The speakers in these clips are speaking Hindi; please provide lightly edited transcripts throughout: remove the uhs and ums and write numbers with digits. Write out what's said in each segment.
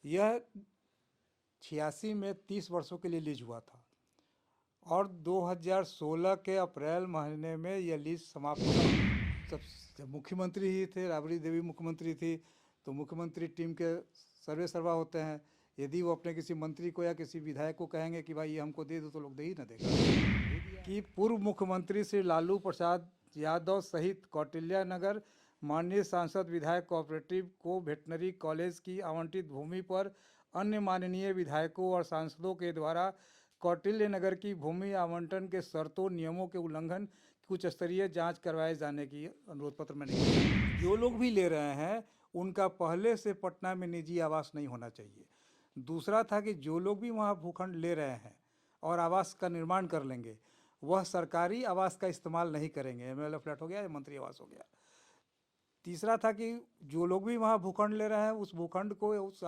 यह 86 में 30 वर्षों के लिए लीज हुआ था और 2016 के अप्रैल महीने में यह लीज समाप्त हुआ। जब मुख्यमंत्री ही थे, राबड़ी देवी मुख्यमंत्री थी, तो मुख्यमंत्री टीम के सर्वे सर्वा होते हैं। यदि वो अपने किसी मंत्री को या किसी विधायक को कहेंगे कि भाई ये हमको दे दो, तो लोग दे ही ना देगा। कि पूर्व मुख्यमंत्री श्री लालू प्रसाद यादव सहित कौटिल्य नगर माननीय सांसद विधायक कोऑपरेटिव को वेटनरी कॉलेज की आवंटित भूमि पर अन्य माननीय विधायकों और सांसदों के द्वारा कौटिल्य नगर की भूमि आवंटन के शर्तों नियमों के उल्लंघन की उच्च स्तरीय जांच करवाए जाने की अनुरोध पत्र मैंने किया। जो लोग भी ले रहे हैं उनका पहले से पटना में निजी आवास नहीं होना चाहिए। दूसरा था कि जो लोग भी वहाँ भूखंड ले रहे हैं और आवास का निर्माण कर लेंगे, वह सरकारी आवास का इस्तेमाल नहीं करेंगे, एमएलए फ्लैट हो गया या मंत्री आवास हो गया। तीसरा था कि जो लोग भी वहाँ भूखंड ले रहे हैं उस भूखंड को, उस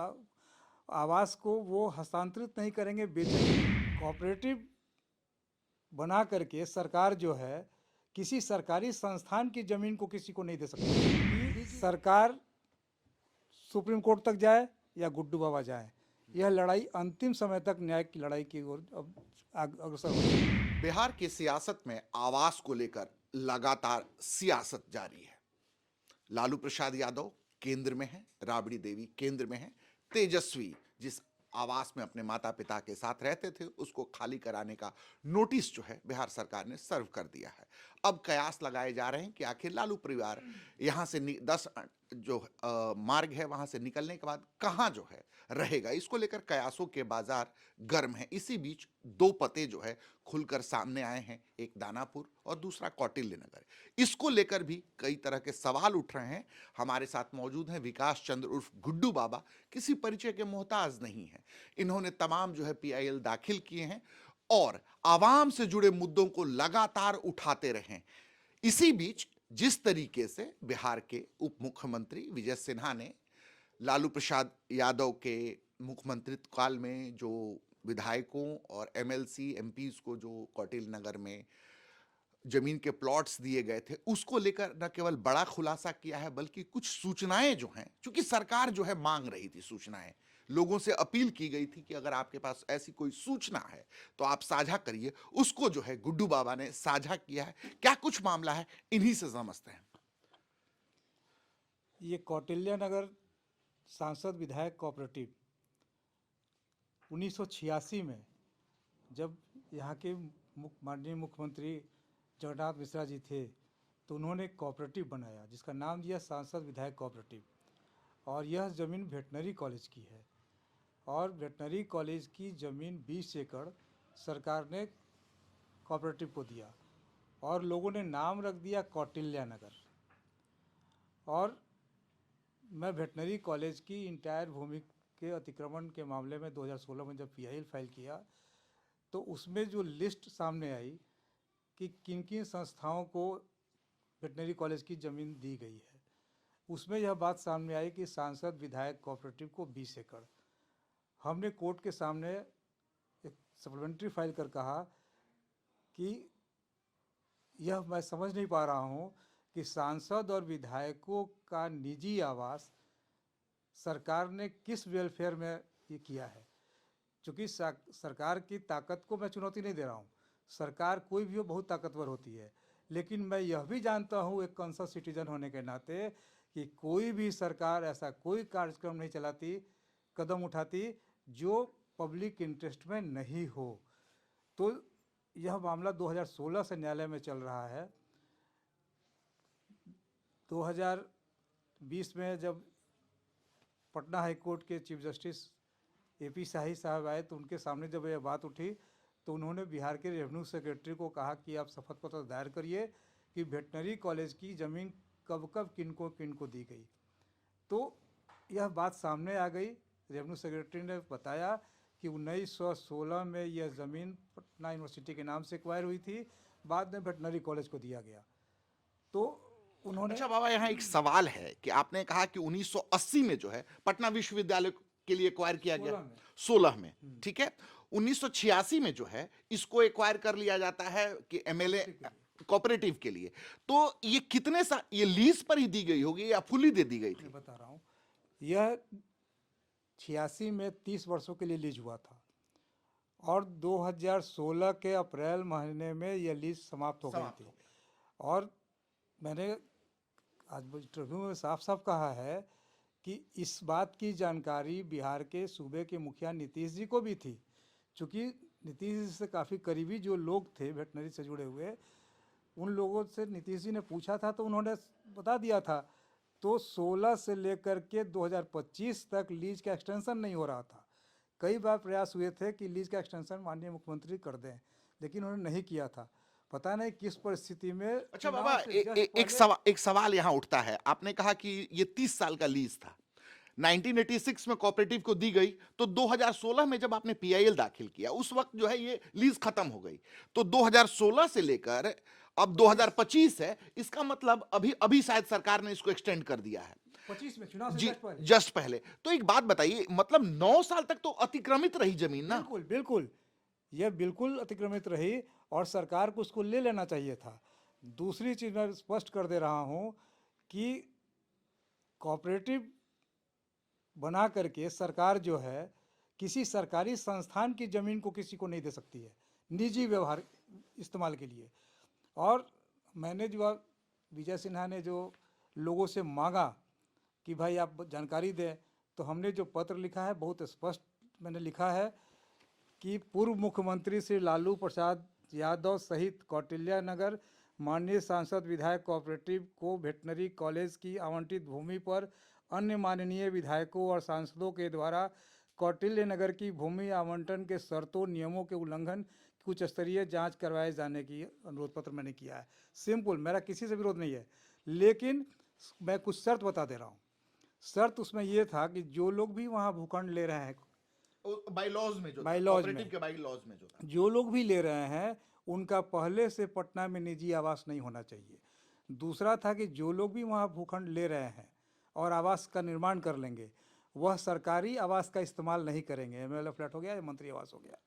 आवास को वो हस्तांतरित नहीं करेंगे, बेचेंगे। कोऑपरेटिव बना करके सरकार जो है किसी सरकारी संस्थान की जमीन को किसी को नहीं दे सकती। सरकार सुप्रीम कोर्ट तक जाए या गुड्डू बाबा जाए, यह लड़ाई अंतिम समय तक न्याय की लड़ाई की ओर अब अग्रसर हो रही है। बिहार की सियासत में आवास को लेकर लगातार सियासत जारी है। लालू प्रसाद यादव केंद्र में है, राबड़ी देवी केंद्र में है। तेजस्वी जिस आवास में अपने माता पिता के साथ रहते थे उसको खाली कराने का नोटिस जो है बिहार सरकार ने सर्व कर दिया है। अब कयास लगाए जा रहे हैं कि आखिर लालू परिवार यहां से 10 जो मार्ग है वहां से निकलने के बाद कहां जो है रहेगा। इसको लेकर कयासों के बाजार गर्म है। इसी बीच दो पते जो है खुलकर सामने आए हैं, एक दानापुर और दूसरा कौटिल्य नगर। इसको लेकर भी कई तरह के सवाल उठ रहे हैं। हमारे साथ मौजूद हैं विकास चंद्र उर्फ गुड्डू बाबा, किसी परिचय के मोहताज नहीं है। इन्होंने तमाम जो है पीआईएल दाखिल किए हैं और आवाम से जुड़े मुद्दों को लगातार उठाते रहे। इसी बीच जिस तरीके से बिहार के उप मुख्यमंत्री विजय सिन्हा ने लालू प्रसाद यादव के मुख्यमंत्रित्व काल में जो विधायकों और एमएलसी एमपीज को जो कौटिल्य नगर में जमीन के प्लॉट्स दिए गए थे, उसको लेकर न केवल बड़ा खुलासा किया है बल्कि कुछ सूचनाएं जो हैं, क्योंकि सरकार जो है मांग रही थी सूचनाएं, लोगों से अपील की गई थी कि अगर आपके पास ऐसी कोई सूचना है तो आप साझा करिए। उसको जो है गुड्डू बाबा ने साझा किया है। क्या कुछ मामला है, इन्हीं से समझते हैं। ये कौटिल्य नगर सांसद विधायक कोऑपरेटिव 1986 में जब यहाँ के माननीय मुख्यमंत्री जगन्नाथ मिश्रा जी थे तो उन्होंने एक कोऑपरेटिव बनाया जिसका नाम दिया सांसद विधायक कोऑपरेटिव। और यह ज़मीन वेटनरी कॉलेज की है और वेटनरी कॉलेज की ज़मीन 20 एकड़ सरकार ने कोऑपरेटिव को दिया और लोगों ने नाम रख दिया कौटिल्य नगर। और मैं वेटनरी कॉलेज की इंटायर भूमि के अतिक्रमण के मामले में 2016 में जब पीआईएल फाइल किया तो उसमें जो लिस्ट सामने आई कि किन किन संस्थाओं को वेटनरी कॉलेज की ज़मीन दी गई है, उसमें यह बात सामने आई कि सांसद विधायक कोऑपरेटिव को 20 एकड़। हमने कोर्ट के सामने एक सप्लीमेंट्री फाइल कर कहा कि यह मैं समझ नहीं पा रहा हूँ कि सांसद और विधायकों का निजी आवास सरकार ने किस वेलफेयर में ये किया है। चूँकि सरकार की ताकत को मैं चुनौती नहीं दे रहा हूँ, सरकार कोई भी हो बहुत ताकतवर होती है, लेकिन मैं यह भी जानता हूँ एक कॉन्शियस सिटीजन होने के नाते कि कोई भी सरकार ऐसा कोई कार्यक्रम नहीं चलाती, कदम उठाती जो पब्लिक इंटरेस्ट में नहीं हो। तो यह मामला 2016 से न्यायालय में चल रहा है। 2020 में जब पटना हाई कोर्ट के चीफ जस्टिस एपी शाही साहब आए तो उनके सामने जब यह बात उठी तो उन्होंने बिहार के रेवेन्यू सेक्रेटरी को कहा कि आप शपथ पत्र दायर करिए कि वेटनरी कॉलेज की ज़मीन कब कब किनको दी गई। तो यह बात सामने आ गई। रेवेन्यू सेक्रेटरी ने बताया कि 1916 में यह ज़मीन पटना यूनिवर्सिटी के नाम से एक्वायर हुई थी, बाद में वेटनरी कॉलेज को दिया गया। तो उन्होंने अच्छा बाबा, यहाँ एक सवाल है कि आपने कहा कि 1980 में जो है पटना विश्वविद्यालय के लिए एक्वायर किया गया, 16 में, ठीक है। 1986 में जो है इसको एक्वायर कर लिया जाता है कि एमएलए कोऑपरेटिव के लिए। तो ये कितने ये लीज पर ही दी गई होगी या फुली दे दी गई थी? बता रहा हूँ, यह 86 में 30 वर्षों के लिए लीज हुआ था और 2016 के अप्रैल महीने में यह लीज समाप्त हो गई थी। और मैंने आज इंटरव्यू में साफ साफ कहा है कि इस बात की जानकारी बिहार के सूबे के मुखिया नीतीश जी को भी थी, चूँकि नीतीश जी से काफ़ी करीबी जो लोग थे वेटनरी से जुड़े हुए, उन लोगों से नीतीश जी ने पूछा था तो उन्होंने बता दिया था। तो 16 से लेकर के 2025 तक लीज का एक्सटेंशन नहीं हो रहा था। कई बार प्रयास हुए थे कि लीज का एक्सटेंशन माननीय मुख्यमंत्री कर दें, लेकिन उन्होंने नहीं किया था। पता नहीं किस परिस्थिति में। अच्छा बाबा, एक सवाल यहाँ उठता है। आपने कहा कि ये 30 साल का लीज था, 1986 में कोऑपरेटिव को दी गई, तो 2016 में जब आपने पीआईएल दाखिल किया उस वक्त जो है ये लीज खत्म हो गई। तो 2016 से लेकर अब 2025 है, इसका मतलब अभी अभी शायद सरकार ने इसको एक्सटेंड कर दिया है 25 में चुनाव से जी, पहले। जस्ट पहले। तो एक बात बताइए, मतलब 9 साल तक तो अतिक्रमित रही जमीन ना? बिल्कुल बिल्कुल, यह बिल्कुल अतिक्रमित रही और सरकार को उसको ले लेना चाहिए था। दूसरी चीज़ मैं स्पष्ट कर दे रहा हूँ कि कोऑपरेटिव बना करके सरकार जो है किसी सरकारी संस्थान की ज़मीन को किसी को नहीं दे सकती है निजी व्यवहार इस्तेमाल के लिए। और मैंने जो विजय सिन्हा ने जो लोगों से मांगा कि भाई आप जानकारी दें, तो हमने जो पत्र लिखा है बहुत स्पष्ट मैंने लिखा है कि पूर्व मुख्यमंत्री श्री लालू प्रसाद यादव सहित कौटिल्य नगर माननीय सांसद विधायक कोऑपरेटिव को वेटनरी कॉलेज की आवंटित भूमि पर अन्य माननीय विधायकों और सांसदों के द्वारा कौटिल्य नगर की भूमि आवंटन के शर्तों नियमों के उल्लंघन की उच्च स्तरीय जांच करवाए जाने की अनुरोध पत्र मैंने किया है। सिंपल, मेरा किसी से विरोध नहीं है, लेकिन मैं कुछ शर्त बता दे रहा हूँ। शर्त उसमें यह था कि जो लोग भी वहाँ भूखंड ले रहे हैं बाईलॉज में, जो कोऑपरेटिव के बाईलॉज में जो लोग भी ले रहे हैं उनका पहले से पटना में निजी आवास नहीं होना चाहिए। दूसरा था कि जो लोग भी वहाँ भूखंड ले रहे हैं और आवास का निर्माण कर लेंगे वह सरकारी आवास का इस्तेमाल नहीं करेंगे, एमएलए फ्लैट हो गया या मंत्री आवास हो गया।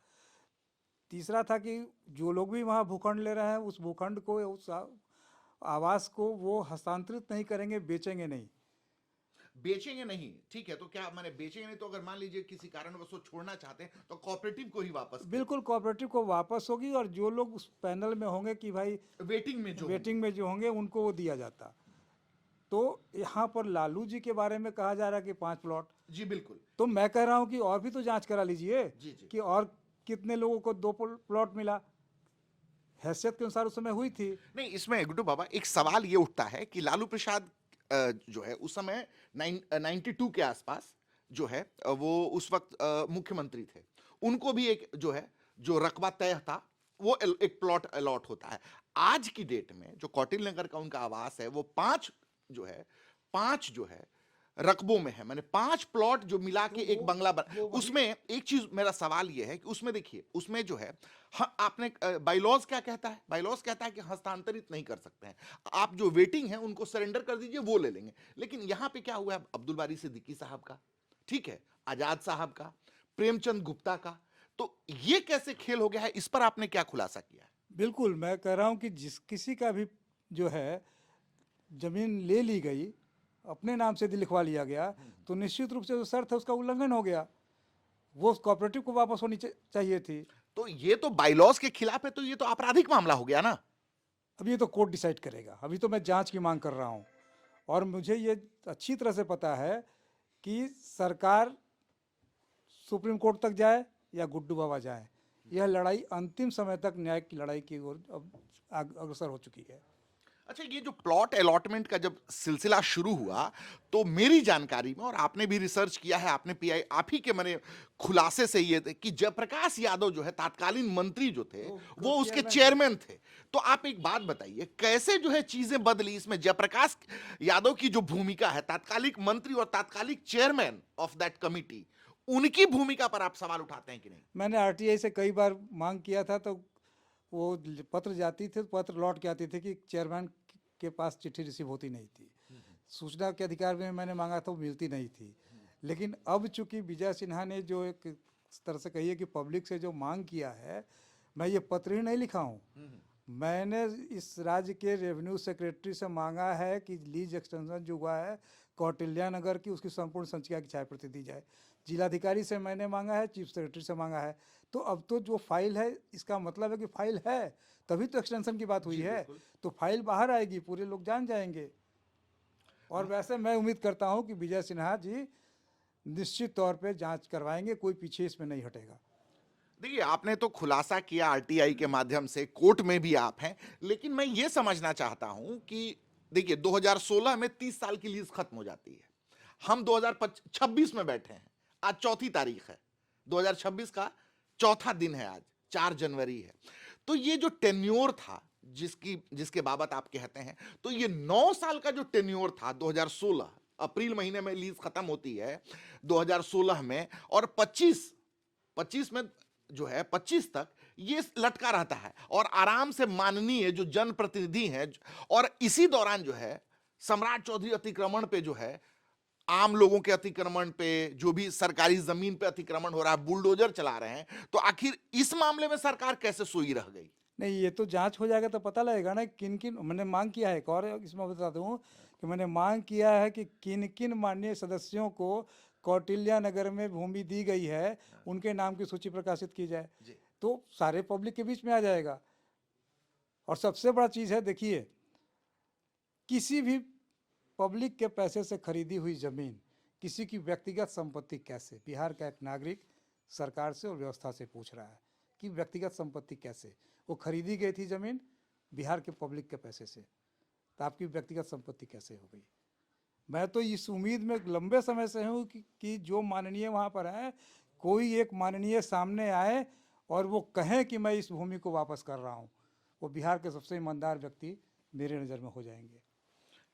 तीसरा था कि जो लोग भी वहाँ भूखंड ले रहे हैं उस भूखंड को, उस आवास को वो हस्तांतरित नहीं करेंगे, बेचेंगे नहीं। बेचेंगे नहीं, ठीक है। तो क्या माने बेचेंगे नहीं, तो अगर मान लीजिए किसी कारणवश वो छोड़ना चाहते हैं तो कोऑपरेटिव को ही वापस? बिल्कुल, कोऑपरेटिव को वापस होगी और जो लोग उस पैनल में होंगे कि भाई वेटिंग में जो होंगे उनको वो दिया जाता। तो यहाँ पर लालू जी के बारे में कहा जा रहा है कि 5 प्लॉट। जी बिल्कुल। तो मैं कह रहा हूँ कि और भी तो जांच करा लीजिए कि और कितने लोगों को 2 प्लॉट मिला, हैसियत के अनुसार उस समय हुई थी। नहीं, इसमें गुड्डू बाबा एक सवाल ये उठता है कि लालू प्रसाद जो है उस समय 92 के आसपास जो है वो उस वक्त मुख्यमंत्री थे। उनको भी एक जो है जो रकबा तय था वो एक प्लॉट अलॉट होता है। आज की डेट में जो कौटिल्य नगर का उनका आवास है वो 5 जो है रकबों में है, मैंने 5 प्लॉट जो मिला के एक बंगला उसमें एक चीज मेरा सवाल यह है कि उसमें देखिए, उसमें जो है आपने बाईलॉज क्या कहता है? बाईलॉज कहता है कि हस्तांतरित नहीं कर सकते हैं आप, जो वेटिंग है उनको सरेंडर कर दीजिए, वो ले लेंगे। लेकिन यहां पे क्या हुआ है, अब्दुल बारी सिद्दीकी साहब का, ठीक है, आजाद साहब का, प्रेमचंद गुप्ता का, तो ये कैसे खेल हो गया है? इस पर आपने क्या खुलासा किया है? बिल्कुल, मैं कह रहा हूं कि जिस किसी का भी जो है जमीन ले ली गई, अपने नाम से लिखवा लिया गया, तो निश्चित रूप से जो शर्त है उसका उल्लंघन हो गया, वो कोऑपरेटिव को वापस होनी चाहिए थी। तो ये तो बाईलॉज के खिलाफ है, तो ये तो आपराधिक मामला हो गया ना? अब ये तो कोर्ट डिसाइड करेगा, अभी तो मैं जांच की मांग कर रहा हूं। और मुझे ये अच्छी तरह से पता है कि सरकार सुप्रीम कोर्ट तक जाए या गुड्डू बाबा जाए, यह लड़ाई अंतिम समय तक न्याय की लड़ाई की ओर अब अग्रसर हो चुकी है। अच्छा, ये जो प्लॉट अलॉटमेंट का जब सिलसिला शुरू हुआ तो मेरी जानकारी में, और आपने भी रिसर्च किया है, आपने पीआई आप ही के मैंने खुलासे से ये थे कि जयप्रकाश यादव जो है तत्कालीन मंत्री जो थे वो उसके चेयरमैन थे। तो आप एक बात बताइए, कैसे जो है चीजें बदली इसमें? जयप्रकाश यादव की जो भूमिका है, तात्कालिक मंत्री और तात्कालिक चेयरमैन ऑफ दैट कमिटी, उनकी भूमिका पर आप सवाल उठाते हैं कि नहीं? मैंने आरटीआई से कई बार मांग किया था, तो वो पत्र जाती थे, पत्र लौट के आती थी कि चेयरमैन के पास चिट्ठी रिसीव होती नहीं थी। सूचना के अधिकार में मैंने मांगा था, वो मिलती नहीं थी। लेकिन अब चूंकि विजय सिन्हा ने जो एक तरह से कहिए कि पब्लिक से जो मांग किया है, मैं ये पत्र ही नहीं लिखा हूँ, मैंने इस राज्य के रेवेन्यू सेक्रेटरी से मांगा है कि लीज एक्सटेंशन जो हुआ है कौटिल्या नगर की उसकी संपूर्ण संचिका की छाया प्रति दी जाए। जिलाधिकारी से मैंने मांगा है, चीफ सेक्रेटरी से मांगा है। तो अब तो जो फाइल है, इसका मतलब है कि फाइल है, तभी तो एक्सटेंशन की बात हुई है। तो फाइल बाहर आएगी, पूरे लोग जान जाएंगे। और वैसे मैं उम्मीद करता हूं कि विजय सिन्हा जी निश्चित तौर पे जांच करवाएंगे, कोई पीछे इसमें नहीं हटेगा। देखिए, आपने तो खुलासा किया आरटीआई के माध्यम से, कोर्ट में भी आप हैं, लेकिन मैं ये समझना चाहता हूं कि देखिए 2016 में 30 साल की लीज खत्म हो जाती है। हम 2026 में बैठे हैं, आज चौथी तारीख है, 2026 का चौथा दिन है, आज 4 जनवरी है। तो ये जो टेन्योर था जिसके बाबत आप कहते हैं, तो ये 9 साल का जो टेन्योर था, 2016 अप्रैल महीने में लीज खत्म होती है 2016 में, और 25 में जो है 25 तक ये लटका रहता है और आराम से माननीय जो जनप्रतिनिधि हैं, और इसी दौरान जो है सम्राट चौधरी अतिक्रमण पे जो है, आम लोगों के अतिक्रमण पे, जो भी सरकारी जमीन पे अतिक्रमण हो रहा है, बुलडोजर चला रहे हैं। तो आखिर इस मामले में सरकार कैसे सोई रह गई? नहीं, ये तो जांच हो जाएगा तो पता लगेगा ना किन किन मैंने मांग किया है। एक और इसमें बता दूं कि मैंने मांग किया है कि किन किन माननीय सदस्यों को कौटिल्या नगर में भूमि दी गई है, उनके नाम की सूची प्रकाशित की जाए। तो सारे पब्लिक के बीच में आ जाएगा। और सबसे बड़ा चीज़ है, देखिए, किसी भी पब्लिक के पैसे से खरीदी हुई ज़मीन किसी की व्यक्तिगत संपत्ति कैसे, बिहार का एक नागरिक सरकार से और व्यवस्था से पूछ रहा है कि व्यक्तिगत संपत्ति कैसे, वो खरीदी गई थी ज़मीन बिहार के पब्लिक के पैसे से, तो आपकी व्यक्तिगत संपत्ति कैसे हो गई? मैं तो इस उम्मीद में लंबे समय से हूँ कि जो माननीय वहाँ पर हैं, कोई एक माननीय सामने आए और वो कहें कि मैं इस भूमि को वापस कर रहा हूँ। वो बिहार के सबसे ईमानदार व्यक्ति मेरे नज़र में हो जाएंगे।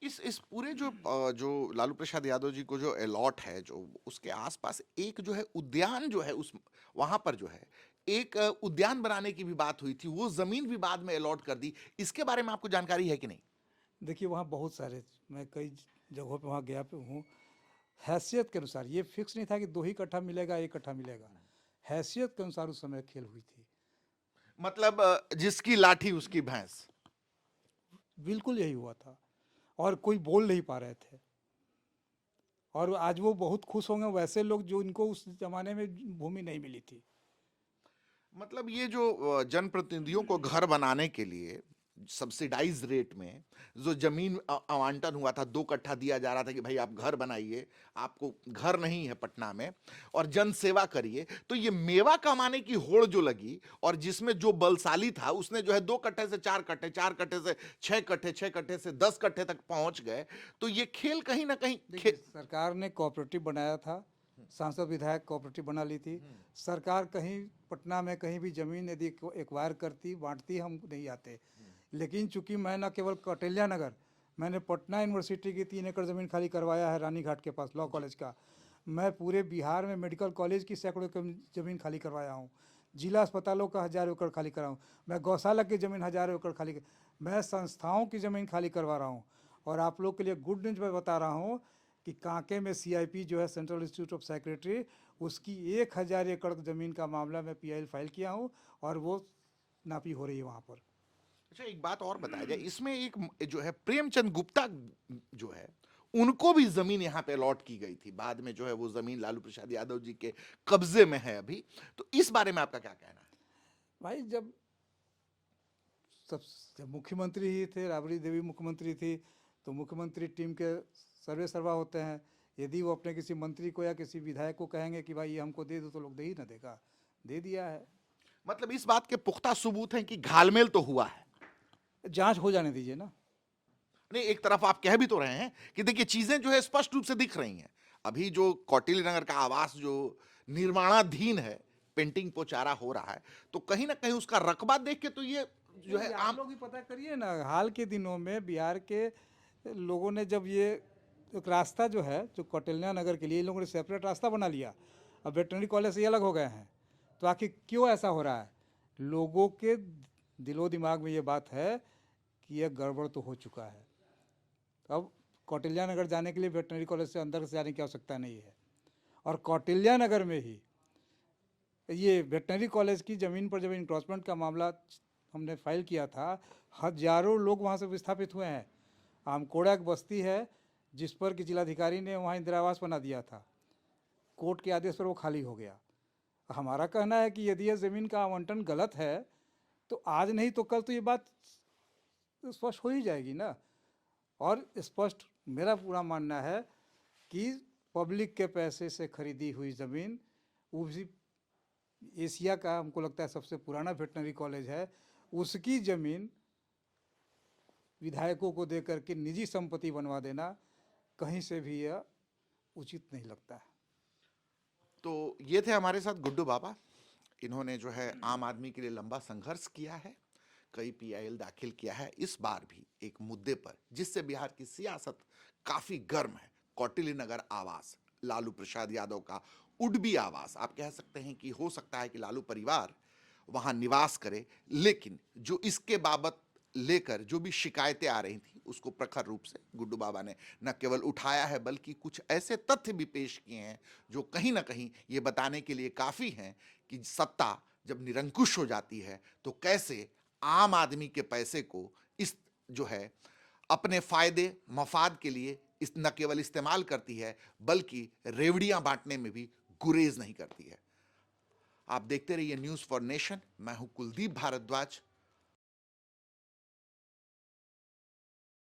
इस पूरे जो लालू प्रसाद यादव जी को जो अलॉट है, जो उसके आसपास एक जो है उद्यान जो है, उस वहां पर जो है एक उद्यान बनाने की भी बात हुई थी, वो जमीन भी बाद में अलॉट कर दी। इसके बारे में आपको जानकारी है कि नहीं? देखिए, वहाँ बहुत सारे, मैं कई जगहों पे वहाँ गया पे हूँ। हैसियत के अनुसार, ये फिक्स नहीं था कि 2 ही कट्ठा मिलेगा, 1 कट्ठा मिलेगा। हैसियत के अनुसार उस समय खेल हुई थी। मतलब जिसकी लाठी उसकी भैंस। बिल्कुल यही हुआ था और कोई बोल नहीं पा रहे थे। और आज वो बहुत खुश होंगे वैसे लोग जो इनको उस जमाने में भूमि नहीं मिली थी। मतलब ये जो जनप्रतिनिधियों को घर बनाने के लिए सब्सिडाइज रेट में जो जमीन आवंटन हुआ था, 2 कट्ठा दिया जा रहा था कि भाई आप घर बनाइए, आपको घर नहीं है पटना में, और जन सेवा करिए। तो ये मेवा कमाने की होड़ जो लगी, और जिसमें जो बलशाली था उसने जो है 2 कट्ठे से 4 कट्ठे, 4 कट्ठे से 6 कट्ठे, 6 कट्ठे से 10 कट्ठे तक पहुंच गए। तो ये खेल कहीं ना कहीं सरकार ने कोऑपरेटिव बनाया था, सांसद विधायक कोऑपरेटिव बना ली थी। सरकार कहीं पटना में कहीं भी जमीन यदि एक्वायर करती, बांटती, हम नहीं आते। लेकिन चूंकि मैं न केवल कौटिल्या नगर, मैंने पटना यूनिवर्सिटी की 3 एकड़ ज़मीन खाली करवाया है रानी घाट के पास, लॉ कॉलेज का। मैं पूरे बिहार में मेडिकल कॉलेज की सैकड़ों ज़मीन खाली करवाया हूँ। जिला अस्पतालों का 1000 एकड़ खाली कराऊँ। मैं गौशाला की ज़मीन 1000 एकड़ खाली, मैं संस्थाओं की ज़मीन खाली करवा रहा हूँ। और आप लोग के लिए गुड न्यूज़ मैं बता रहा हूँ कि कांके में CIP जो है, सेंट्रल इंस्टीट्यूट ऑफ साइकेट्री, उसकी 1000 एकड़ ज़मीन का मामला मैं PIL फाइल किया हूँ और वो नापी हो रही है वहाँ पर। अच्छा, एक बात और बताया जाए, इसमें एक जो है प्रेमचंद गुप्ता जो है, उनको भी जमीन यहाँ पे अलॉट की गई थी। बाद में जो है वो जमीन लालू प्रसाद यादव जी के कब्जे में है अभी। तो इस बारे में आपका क्या कहना है? भाई, जब मुख्यमंत्री ही थे, राबड़ी देवी मुख्यमंत्री थी, तो मुख्यमंत्री टीम के सर्वे सर्वा होते हैं। यदि वो अपने किसी मंत्री को या किसी विधायक को कहेंगे कि भाई ये हमको दे दो, तो लोग दे ही ना देगा, दे दिया है। मतलब इस बात के पुख्ता सबूत हैं कि घालमेल तो हुआ है। जांच हो जाने दीजिए ना। नहीं, एक तरफ आप कह भी तो रहे हैं कि देखिए चीजें जो है स्पष्ट रूप से दिख रही हैं। अभी जो कौटिल्य नगर का आवास जो निर्माणाधीन है, पेंटिंग पोचारा हो रहा है, तो कहीं ना कहीं उसका रकबा देख के तो ये जो है आप लोग ही पता करिए ना, हाल के दिनों में बिहार के लोगों ने जब ये एक रास्ता जो है, जो कौटिल्या नगर के लिए, इन लोगों ने सेपरेट रास्ता बना लिया, अब वेटरनरी कॉलेज से ये अलग हो गए हैं। तो आखिर क्यों ऐसा हो रहा है? लोगों के दिलो दिमाग में ये बात है कि यह गड़बड़ तो हो चुका है। अब कौटिल्या नगर जाने के लिए वेटरनरी कॉलेज से अंदर से जाने की आवश्यकता नहीं है। और कौटिल्या नगर में ही ये वेटरनरी कॉलेज की ज़मीन पर जब इंक्रोचमेंट का मामला हमने फाइल किया था, हजारों लोग वहाँ से विस्थापित हुए हैं। आमकोड़ा एक बस्ती है जिस पर कि जिलाधिकारी ने वहाँ इंदिरा आवास बना दिया था, कोर्ट के आदेश पर वो खाली हो गया। हमारा कहना है कि यदि यह ज़मीन का आवंटन गलत है तो आज नहीं तो कल तो ये बात स्पष्ट हो ही जाएगी ना। और स्पष्ट मेरा पूरा मानना है कि पब्लिक के पैसे से खरीदी हुई ज़मीन, वो भी एशिया का हमको लगता है सबसे पुराना वेटनरी कॉलेज है, उसकी ज़मीन विधायकों को देकर के निजी संपत्ति बनवा देना कहीं से भी यह उचित नहीं लगता है। तो ये थे हमारे साथ गुड्डू बाबा। इन्होंने जो है आम आदमी के लिए लंबा संघर्ष किया है, कई पीआईएल दाखिल किया है, इस बार भी एक मुद्दे पर जिससे बिहार की सियासत काफी गर्म है, कौटिल्य नगर आवास, लालू प्रसाद यादव का उडबी आवास। आप कह सकते हैं कि हो सकता है कि लालू परिवार वहां निवास करे, लेकिन जो इसके बाबत लेकर जो भी शिकायतें आ रही थी उसको प्रखर रूप से गुड्डू बाबा ने न केवल उठाया है बल्कि कुछ ऐसे तथ्य भी पेश किए हैं जो कहीं ना कहीं ये बताने के लिए काफी हैं कि सत्ता जब निरंकुश हो जाती है तो कैसे आम आदमी के पैसे को इस जो है अपने फायदे मफाद के लिए इस न केवल इस्तेमाल करती है बल्कि रेवड़ियां बांटने में भी गुरेज नहीं करती है। आप देखते रहिए न्यूज़ फॉर नेशन। मैं हूं कुलदीप भारद्वाज।